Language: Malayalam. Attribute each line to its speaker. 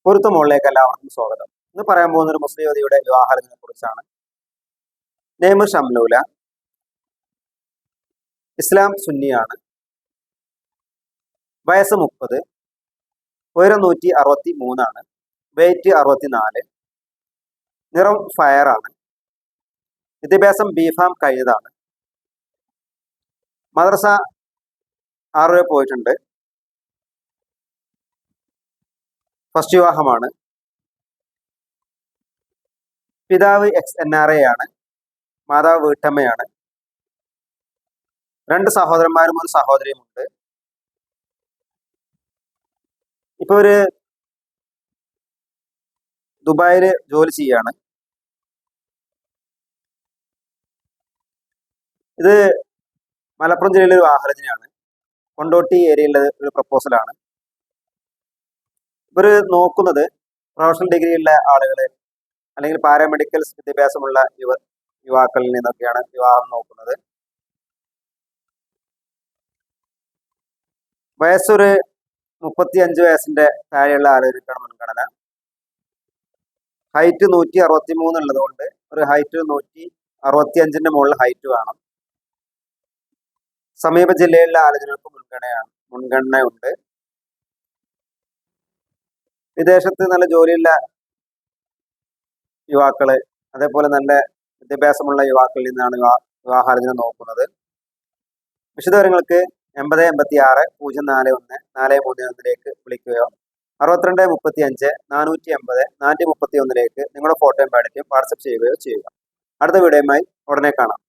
Speaker 1: പൊരുത്ത മുകളിലേക്ക് എല്ലാവർക്കും സ്വാഗതം. ഇന്ന് പറയാൻ പോകുന്ന ഒരു മുസ്ലിം യുവതിയുടെ വിവാഹാലോചനയെ കുറിച്ചാണ്. നെയ്മ് ഷംലൂല, ഇസ്ലാം സുന്നിയാണ്, വയസ്സ് 30, ഉയരം 163, വെയിറ്റ് 64, നിറം ഫയർ ആണ്, വിദ്യാഭ്യാസം ബിഫാം കഴിഞ്ഞതാണ്, മദ്രസ 6 വരെ പോയിട്ടുണ്ട്, ഫസ്റ്റ് വിവാഹമാണ്, പിതാവ് ex-NRA ആണ്, മാതാവ് വീട്ടമ്മയാണ്, 2 സഹോദരന്മാരും 1 സഹോദരിയുമുണ്ട്. ഇപ്പൊ ഒരു ദുബായില് ജോലി ചെയ്യാണ്. ഇത് മലപ്പുറം ജില്ലയിലെ ഒരു വിവാഹാലോചനയാണ്. കൊണ്ടോട്ടി ഏരിയയിലെ ഒരു പ്രപ്പോസലാണ്. ഇവർ നോക്കുന്നത് പ്രൊഫഷണൽ ഡിഗ്രി ഉള്ള ആളുകൾ അല്ലെങ്കിൽ പാരാമെഡിക്കൽ വിദ്യാഭ്യാസമുള്ള യുവാക്കളിൽ നിന്നൊക്കെയാണ് വിവാഹം നോക്കുന്നത്. വയസ്സൊരു 35 വയസ്സിന്റെ താഴെയുള്ള ആളുകൾക്കാണ് മുൻഗണന. ഹൈറ്റ് 163 ഉള്ളതുകൊണ്ട് ഒരു ഹൈറ്റ് 165ന്റെ മുകളിൽ ഹൈറ്റ് വേണം. സമീപ ജില്ലയിലെ ആലോചനകൾക്ക് മുൻഗണനയുണ്ട്. വിദേശത്ത് നല്ല ജോലിയുള്ള യുവാക്കള്, അതേപോലെ നല്ല വിദ്യാഭ്യാസമുള്ള യുവാക്കളിൽ നിന്നാണ് വിവാഹാലോചന നോക്കുന്നത്. വിശദവിവരങ്ങൾക്ക് 8086 041 431 വിളിക്കുകയോ 6235 480 431 നിങ്ങളുടെ ഫോട്ടോയും പാടിക്കും വാട്സപ്പ് ചെയ്യുകയോ ചെയ്യുക. അടുത്ത വീഡിയോയുമായി ഉടനെ കാണാം.